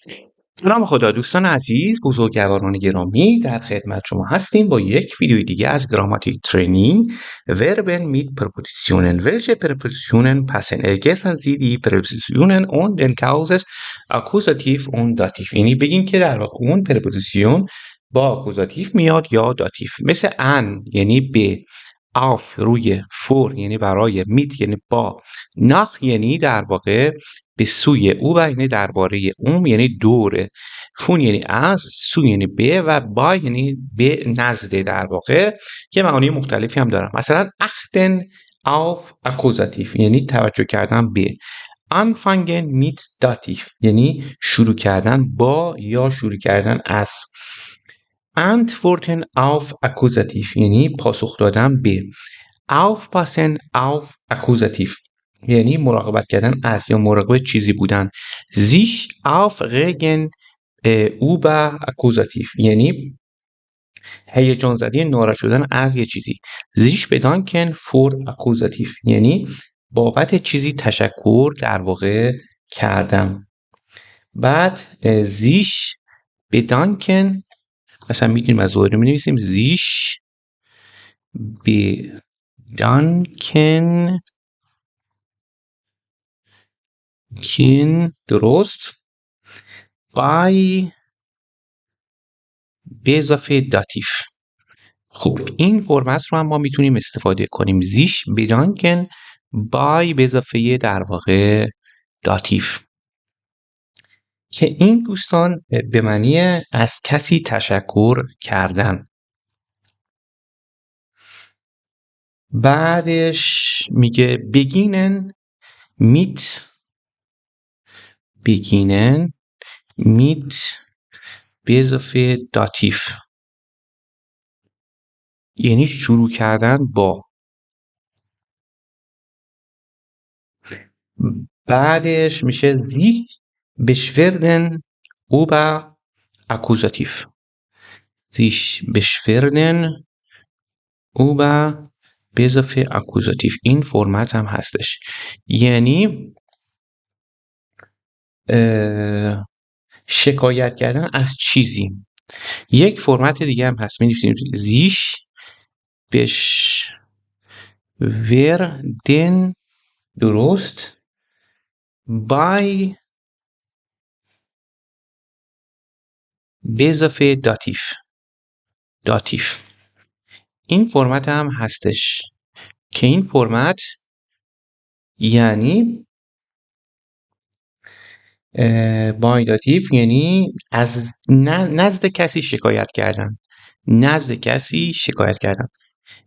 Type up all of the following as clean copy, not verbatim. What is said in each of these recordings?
به نام خدا. دوستان عزیز، بزرگواران گرامی، در خدمت شما هستیم با یک ویدیوی دیگه از گراماتیک ترینینگ. Verben mit Präpositionen. Welche Präpositionen passen ergänzen Sie die Präpositionen und den Kauses Akkusativ und Dativ. یعنی بگین که در واقع اون پرپوزیسیون با آکوزاتیو میاد یا داتیف. مثل ان یعنی به، auf روی، فور یعنی برای، میت یعنی با، ناخ یعنی در واقع به سوی، او و یعنی درباره، اوم یعنی دوره، فون یعنی از، سو یعنی به و با یعنی به نزد در واقع، که معانی مختلفی هم دارن. مثلا achten auf Akkusativ یعنی توجه کردن به، anfangen mit Dativ یعنی شروع کردن با یا شروع کردن از، antworten auf Akkusativ یعنی پاسخ دادن به، aufpassen auf Akkusativ یعنی مراقبت کردن از یا مراقب چیزی بودن، sich aufregen über Akkusativ یعنی هیجان زده، ناراحت شدن از یه چیزی، sich bedanken für Akkusativ یعنی بابت چیزی تشکر در واقع کردم. بعد sich bedanken مثلا میتونیم از ظاهر می‌نویسیم sich bedanken درست bei به اضافه داتیف. خب این فرمت رو هم ما میتونیم استفاده کنیم، sich bedanken bei به اضافه در واقع داتیف، که این دوستان به معنی از کسی تشکر کردن. بعدش میگه beginnen mit به اضافه داتیف یعنی شروع کردن با. بعدش میشه sich beschweren über Akkusativ. sich beschweren über به اضافه اکوزاتیو. این فرمت هم هستش، یعنی شکایت کردن از چیزی. یک فرمت دیگه هم هست، می‌نویسیم sich beschweren درست bei به اضافه داتیف. این فرمت هم هستش که این فرمت یعنی بای داتیف یعنی از نزد کسی شکایت کردن،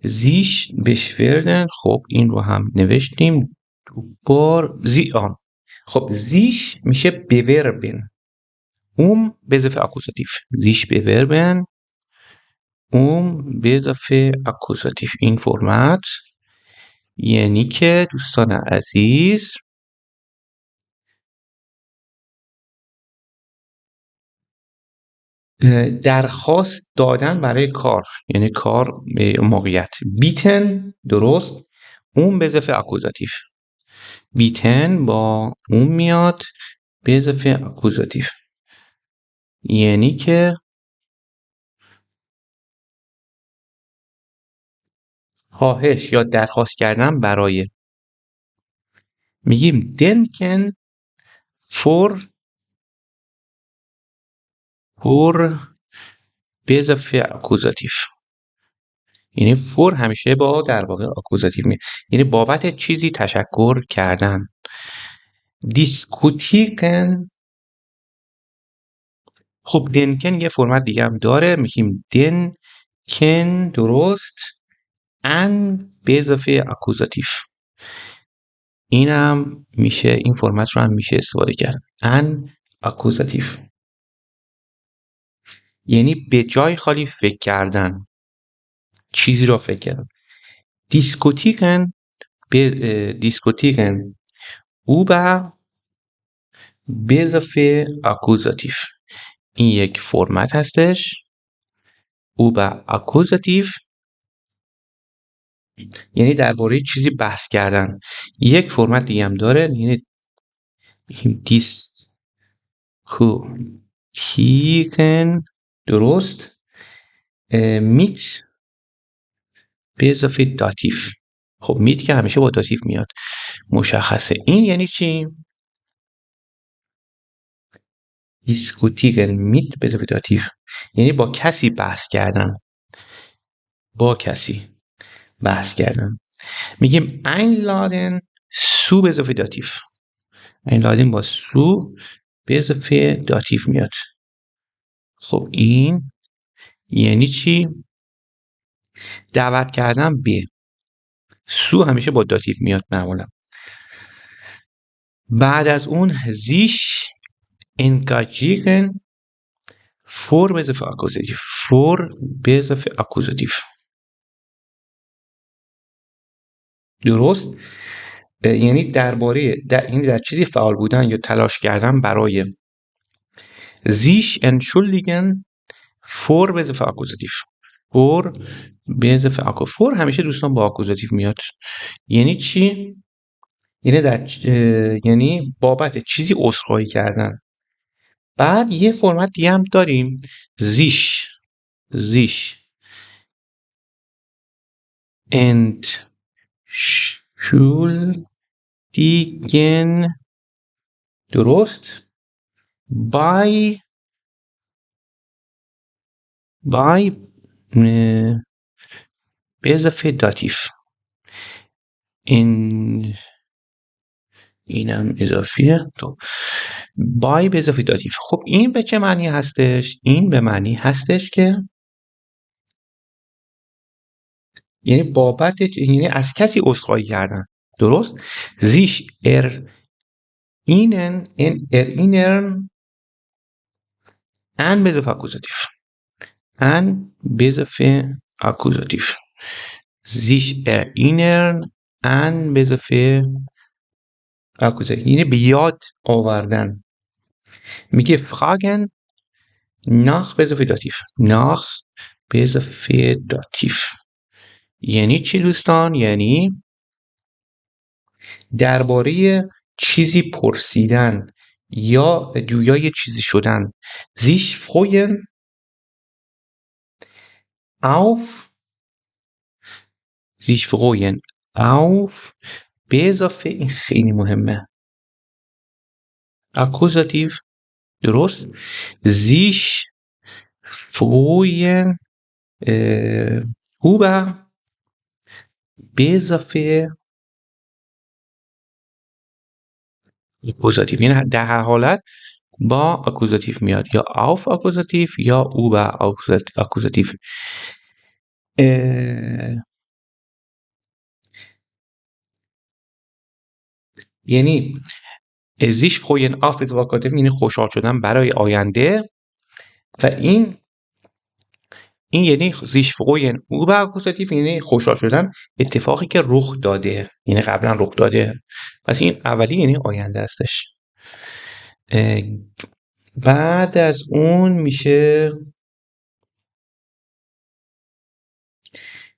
sich beschweren. خب این رو هم نوشتیم خب sich میشه bewerben به اضافه اکوزاتیف، sich bewerben به اضافه اکوزاتیف. این فرمت یعنی که دوستان عزیز درخواست دادن برای کار، یعنی کار، موقعیت. بیتن درست، اون به اضافه اکوزاتیف، بیتن با اون میاد به اضافه اکوزاتیف، یعنی که خواهش یا درخواست کردن برای. میگیم denken for به اضافه اکوزاتیف، یعنی فور همیشه با در واقع اکوزاتیو میاد، یعنی بابت چیزی تشکر کردن. دیسکوتیکن، خب دنکن یه فرمت دیگه هم داره، میگیم دنکن درست ان به اضافه اکوزاتیو. اینم میشه، این فرمت رو هم میشه استفاده کرد، ان اکوزاتیو یعنی به جای خالی فکر کردن، چیزی را فکر کردن. دیسکوتیکن او به اضافه اکوزاتیو. این یک فرمت هستش، او به اکوزاتیو یعنی درباره چیزی بحث کردن. یک فرمت دیگه هم داره، یعنی کوتیگن درست میت به اضافه داتیف. خب میت که همیشه با داتیف میاد مشخصه. این یعنی چی؟ دیسکوتیگن میت به اضافه داتیف یعنی با کسی بحث کردن. با کسی بحث کردن. میگیم einladen سو به اضافه داتیف. einladen با سو به اضافه داتیف میاد. خب این یعنی چی؟ دعوت کردن به. سو همیشه با داتیف میاد معمولا. بعد از اون sich engagieren فور به اضافه اکوزاتیف. فور به اضافه اکوزاتیف. درست؟ یعنی یعنی در چیزی فعال بودن یا تلاش کردن برای sich entschuldigen فور به اضافه اکوزاتیف. فور به اضافه اکوزاتیف. فور همیشه دوستان با اکوزاتیف میاد. یعنی چی؟ یعنی بابت چیزی عذرخواهی کردن. بعد یه فرمت دیگه هم داریم sich entschuldigen درست by به اضافه داتیف. اینم اضافیه. تو by به اضافه داتیف. خب این به چه معنی هستش؟ این به معنی هستش که یعنی یعنی از کسی عذرخواهی کردن. درست؟ sich erinnern ان به اضافه اکوزاتیف. ان به اضافه اکوزاتیف. sich erinnern ان به اضافه اکوزاتیف یعنی به یاد آوردن. میگه fragen nach به اضافه داتیف. nach به اضافه داتیف یعنی چی دوستان؟ یعنی درباره چیزی پرسیدن یا جویای چیزی شدن. sich freuen auf به اضافه این خیلی مهمه اکوزاتیف. درست؟ sich freuen über به اضافه اکوزاتیف یعنی در هر حالت با اکوزاتیف میاد یا auf اکوزاتیف یا über اکوزاتیف. یعنی sich freuen auf به اضافه اکوزاتیف یعنی خوشحال شدن برای آینده و این یعنی sich freuen über اکوزاتیف یعنی خوشحال شدن اتفاقی که رخ داده یعنی قبلا رخ داده. پس این اولی یعنی آینده هستش. بعد از اون میشه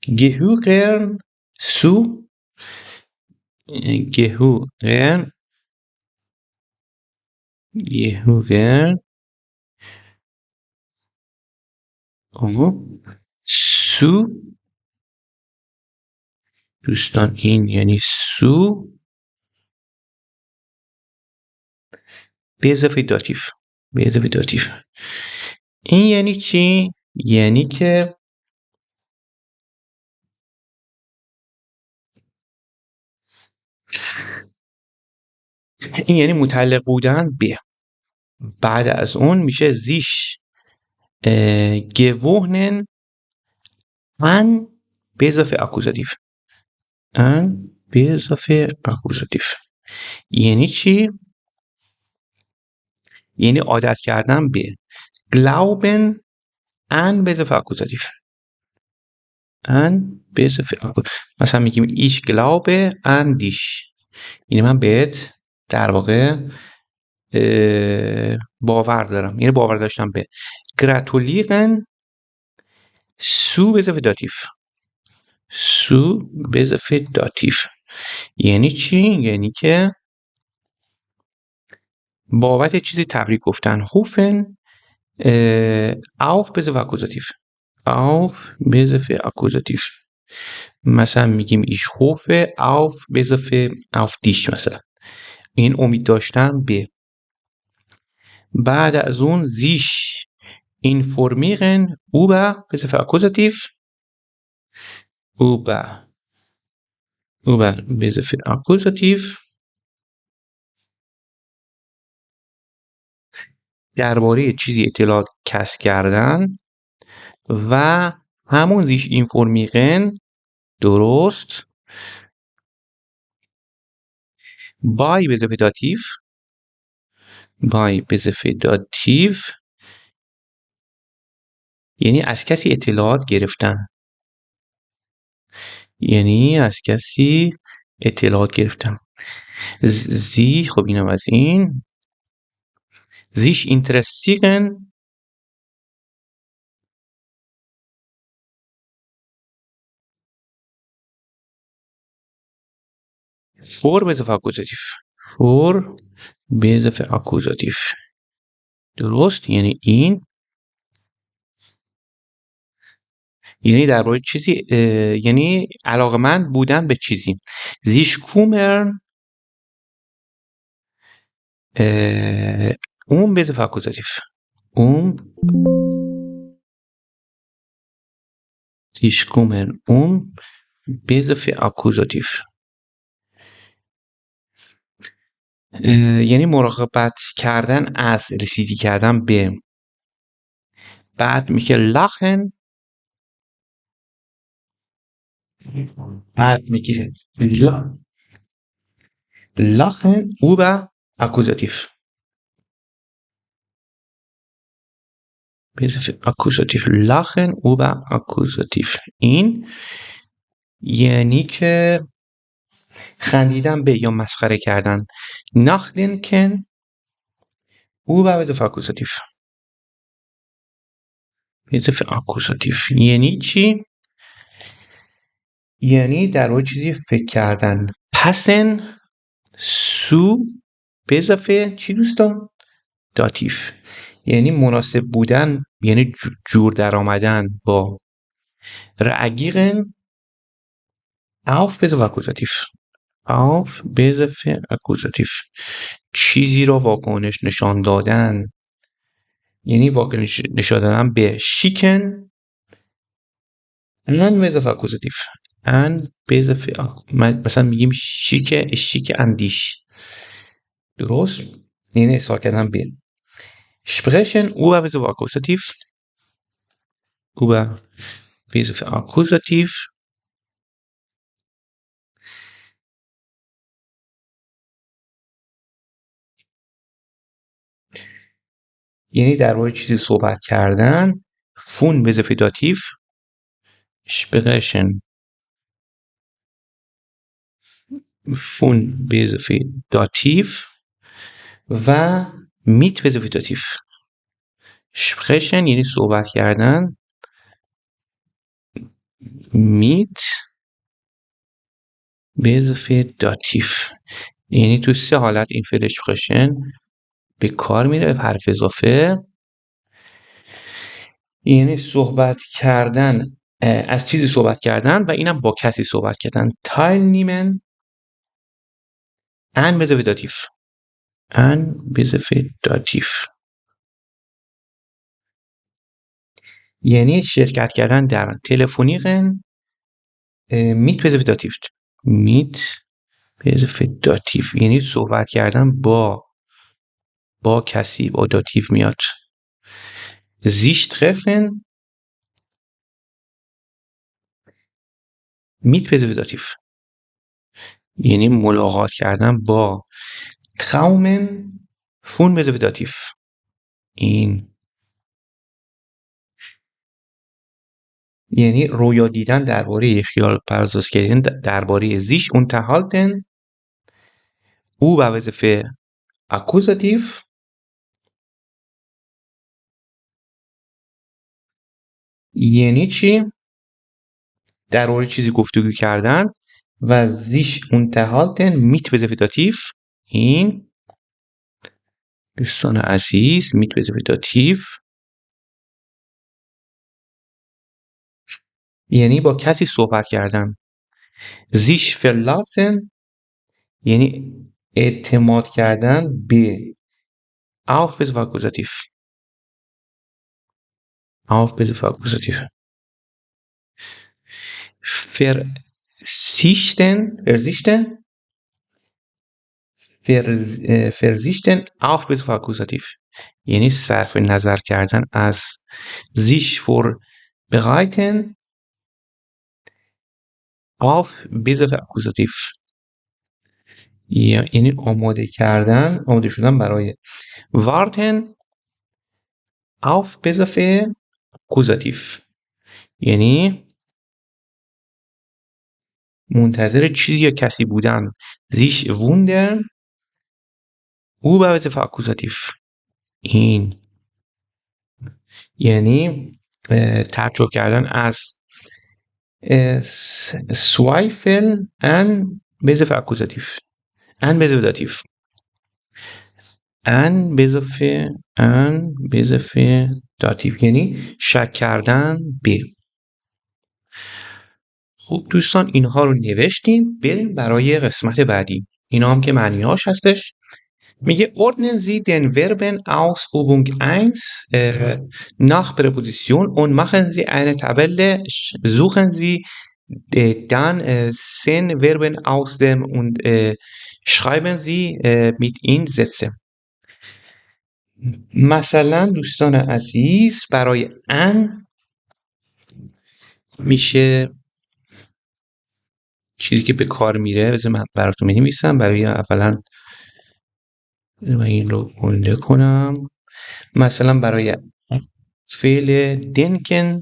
gehören zu gehören zu دوستان این یعنی سو به اضافه داتیف. به اضافه داتیف این یعنی چی؟ یعنی که این یعنی متعلق بودن به. بعد از اون میشه sich gewohnen an به اضافه اکوزاتیف. ان به اضافه اکوزاتیف یعنی چی؟ یعنی عادت کردن به. glauben ان به اضافه اکوزاتیف. ان به اضافه اکوزاتیف. مثلا میگیم ich glaube an dich یعنی من بهت در واقع باور دارم یعنی باور داشتم به. gratulieren zu به اضافه داتیف. سو به اضافه داتیف یعنی چی؟ یعنی که بابت چیزی تبریک گفتن. هوفن auf بذف اکوزاتیف. auf بذف اکوزاتیف. مثلا میگیم ایش هوفه auf بذف auf dich مثلا. این امید داشتم به. بعد از اون sich informieren über بذف اکوزاتیف. über بذف اکوزاتیف. درباره چیزی اطلاعات کسب کردن و همون sich informieren درست by به اضافه داتیو by به اضافه داتیو یعنی از کسی اطلاعات گرفتن، یعنی از کسی اطلاعات گرفتن. زی خب اینم از این sich interessieren for به اضافه اکوزاتیو for به اضافه اکوزاتیو درست، یعنی این یعنی درباره چیزی یعنی علاقمند بودن به چیزی. sich kümmern اون به اضافه اکوزاتیو اون sich kümmern اون به اضافه اکوزاتیو یعنی مراقبت کردن از، رسیدگی کردن به. بعد میگه لاخن، بعد میگه لاخن او به اکوزاتیو به اضافه اکوزاتیو لاخن او به اکوزاتیو. این یعنی که خندیدن به یا مسخره کردن. ناخدنکن او به اضافه اکوزاتیو به اضافه اکوزاتیو یعنی چی؟ یعنی در واقع چیزی فکر کردن. پسن سو به اضافه چی دوستان؟ داتیو یعنی مناسب بودن، یعنی جور در آمدن با. reagieren auf به اضافه اکوزاتیو auf به اضافه اکوزاتیو چیزی را واکنش نشان دادن، یعنی واکنش نشان دادن به. شیکن ان به اضافه اکوزاتیو ان به اضافه مثلا میگیم شیک اندیش درست، یعنی اظهار کردن به. sprechen über به اضافه اکوزاتیو über به اضافه اکوزاتیو یعنی در مورد چیزی صحبت کردن. فون به اضافه داتیو sprechen فون به اضافه داتیو و میت به اضافه داتیو sprechen یعنی صحبت کردن. میت به اضافه داتیو یعنی تو سه حالت این فعل sprechen به کار میره به حرف اضافه، یعنی صحبت کردن از چیزی صحبت کردن و اینم با کسی صحبت کردن. teilnehmen ان به اضافه داتیو ان به اضافه داتیو یعنی شرکت کردن در. تلفنیقن میت به اضافه داتیو میت به اضافه داتیو یعنی صحبت کردن با کسی، با داتیو میاد. sich treffen میت به اضافه داتیو یعنی ملاقات کردن با. träumen فون به اضافه داتیو این یعنی رویا دیدن درباره، خیال پرداز کردن درباره. sich unterhalten او به اضافه اکوزاتیو یعنی چی؟ در مورد چیزی گفتگو کردن و sich unterhalten میت به اضافه داتیو این دوستان عزیز mit به اضافه داتیو یعنی با کسی صحبت کردن. sich verlassen یعنی اعتماد کردن به. auf به اضافه اکوزاتیو. auf به اضافه اکوزاتیو. verzichten auf به اضافه اکوزاتیو یعنی صرف نظر کردن از. sich vorbereiten auf به اضافه اکوزاتیو یعنی آماده شدن برای. warten auf به اضافه اکوزاتیو یعنی منتظر چیزی یا کسی بودن. sich wundern او به اضافه اکوزاتیو این یعنی تعجب کردن از. zweifeln an به اضافه اکوزاتیو an به اضافه داتیو an به اضافه داتیو یعنی شک کردن به. خب دوستان اینها رو نوشتیم. بریم برای قسمت بعدی. اینا هم که معنیاش هستش. میگه ordnen Sie den Verben Ausübung 1 nach Präposition und machen Sie eine Tabelle. Suchen Sie dann 10 Verben aus dem und schreiben Sie mit ihnen Sätze. مثلا دوستان عزیز برای ان میشه چیزی که به کار میره. بذار من براتون می‌نویسم. برای اولا من این رو گنده کنم. مثلا برای فعل denken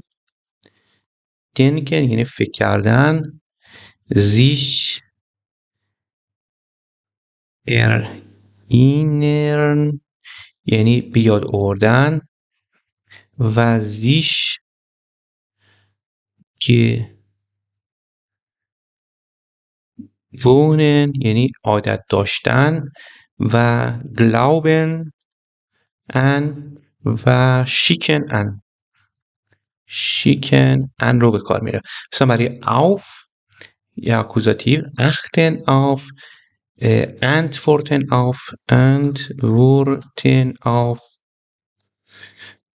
یعنی فکر کردن. sich erinnern یعنی به یاد آوردن و sich gewohnen یعنی عادت داشتن و glauben an و schicken an رو به کار میره. مثلا برای auf یا اکوزاتیو achten auf antworten auf antworten auf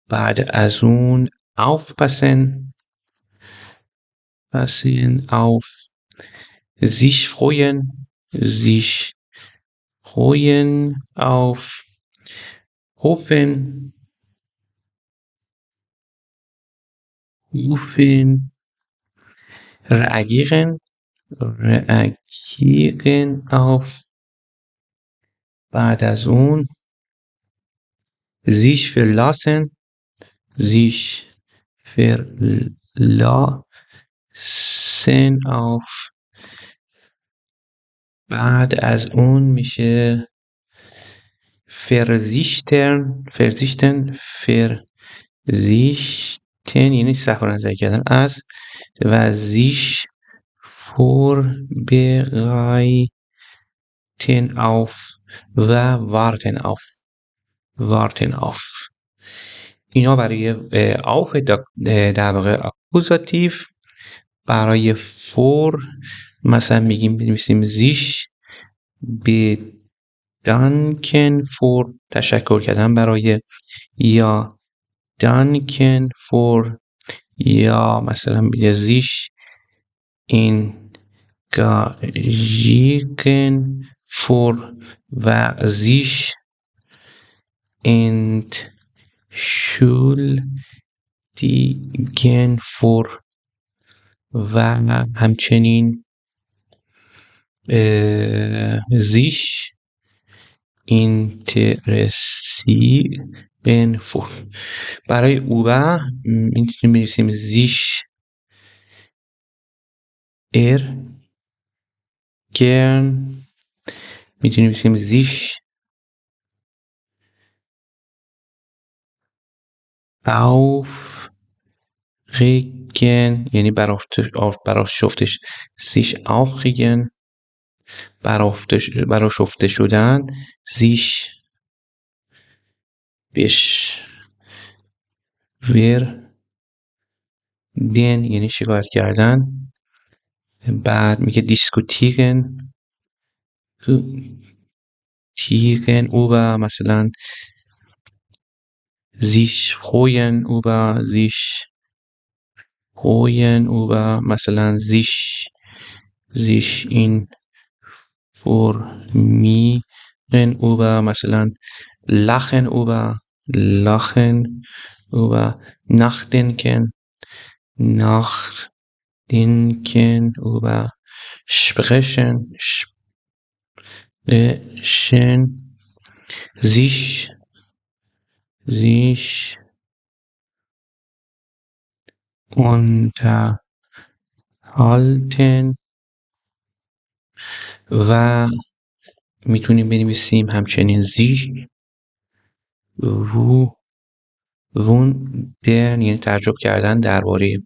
بعد از اون aufpassen auf sich freuen auf hoffen reagieren auf بعد از اون sich verlassen auf بعد از اون میشه verzichten یعنی صرف نظر کردن از و sich vorbereiten auf و warten auf اینا برای auf در واقع اکوزاتیو. برای for مثلا می‌نویسیم sich bedanken for تشکر کردن برای. یا danken for یا مثلا sich engagieren for و sich entschuldigen for و همچنین sich interessieren for. برای او و میتونیم بنویسیم sich gern میتونیم بنویسیم sich aufregen یعنی برآشفتش sich aufregen برآشفته شدن. sich beschwerden یعنی شکایت کردن. بعد میگه diskutieren über مثلا sich freuen über مثلا sich informieren über مثلا lachen über nachdenken über sprechen sich unterhalten و میتونیم بنویسیم همچنین sich wundern یعنی تعجب کردن درباره.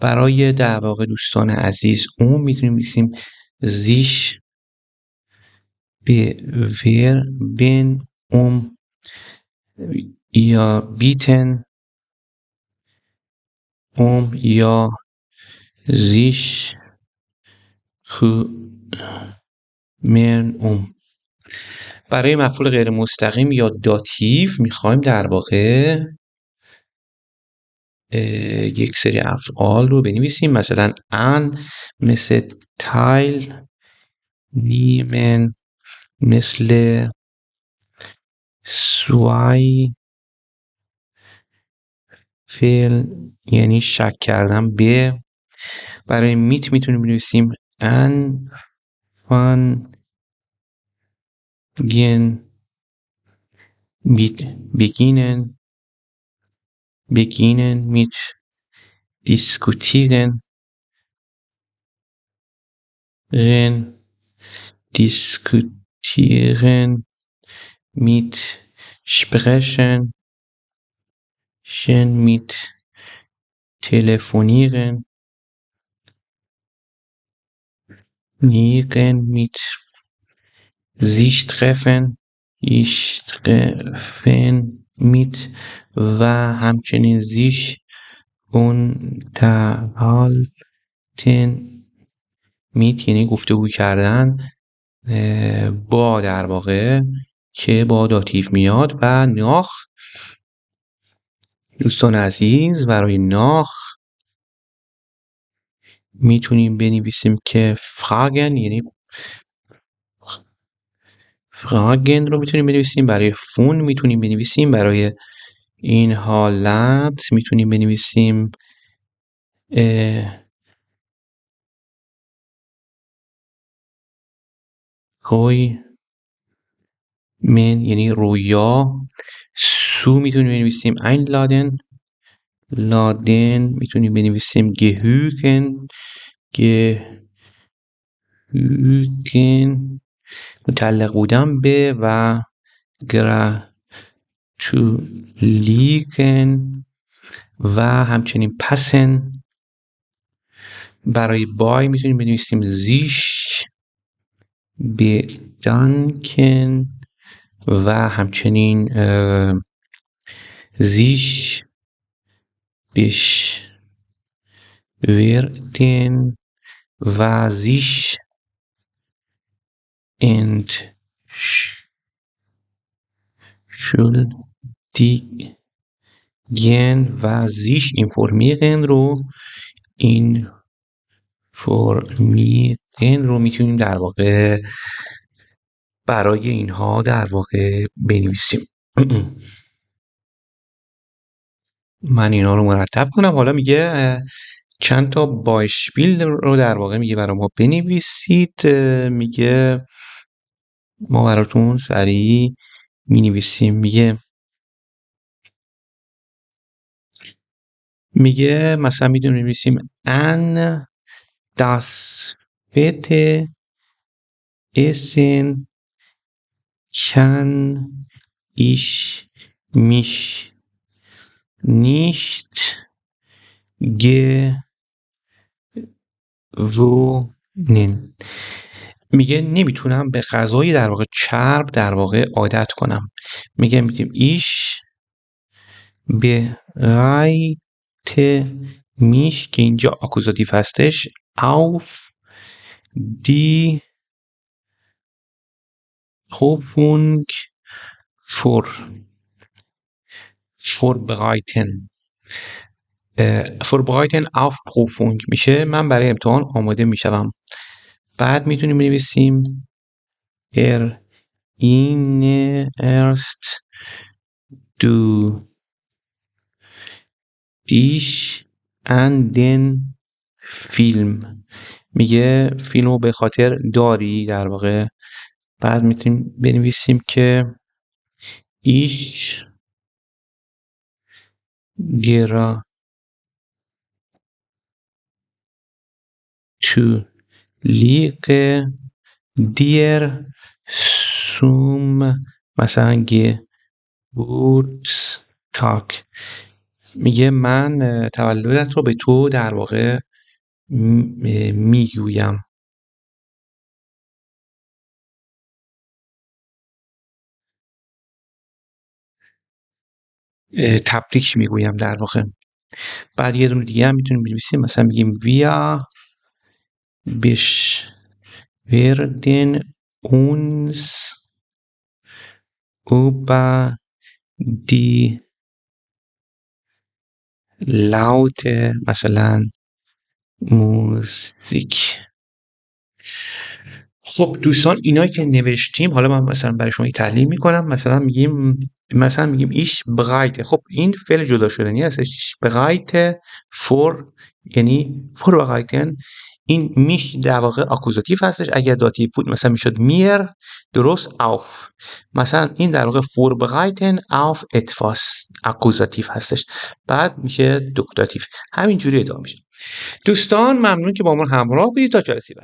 برای در واقع دوستان عزیز میتونیم بنویسیم sich bewerben یا bieten یا sich kümmern برای مفعول غیر مستقیم یا داتیو میخوایم در واقع یک سری افعال رو بنویسیم. مثلا an مثل teil nehmen مثل zwei فعل یعنی شک کردن به. برای میت میتونیم بنویسیم anfangen mit beginnen mit diskutieren mit sprechen mit telefonieren mit sich treffen mit و همچنین sich unterhalten mit یعنی گفتگو کردن با در واقع که با داتیو میاد. و ناخ دوستان عزیز برای ناخ میتونیم بنویسیم که fragen یعنی fragen رو میتونیم بنویسیم. برای فون میتونیم بنویسیم. برای این حالت میتونیم بنویسیم من یعنی رویا. سو میتونیم بنویسیم einladen میتونیم بنویسیم gehören متعلق بودن به. و gratulieren و همچنین passen. برای بای میتونیم بنویسیم sich bedanken و همچنین sich beschwerden و sich entschuldigen و sich informieren رو میتونیم در واقع برای اینها در واقع بنویسیم. من اینا رو مرتب کنم. حالا میگه چند تا بایشپیل رو در واقع میگه برای ما بنویسید. میگه ما براتون سریع مینویسیم. میگه مثلا میتونیم بنویسیم an das fette Essen kann ich mich nicht gewöhnen. میگه نمیتونم به غذای در واقع چرب در واقع عادت کنم. میگیم ich bereite mich که اینجا آکوزاتیو هستش auf die Prüfung vorbereiten. vorbereiten auf Prüfung میشه من برای امتحان آماده میشوم. بعد میتونیم بنویسیم erinnerst du dich an den Film. میگه فیلمو به خاطر داری در واقع. بعد میتونیم بنویسیم که ich gratuliere dir zum مثلا Geburtstag. میگه من تولدت رو به تو در واقع میگویم. تبریک میگویم در واقع. بعد یه دونه دیگه هم میتونیم بنویسیم مثلا میگیم wir werden uns über die laute مثلا موزیک. خب دوستان اینایی که نوشتیم حالا من مثلا برای شما تحلیل میکنم. مثلا میگیم ایش بغایت. خب این فعل جدا شدنی هستش. بغایت فور یعنی فور بغایتن. این میش در واقع آکوزاتیو هستش. اگر داتیو بود مثلا میشد میر درست آف. مثلا این در واقع فور بغایتن آف اتفاس آکوزاتیو هستش. بعد میشه دوکتاتیو. همین جوری ادامه میشه. دوستان ممنون که با ما همراه بودید. تا جلسه بعد.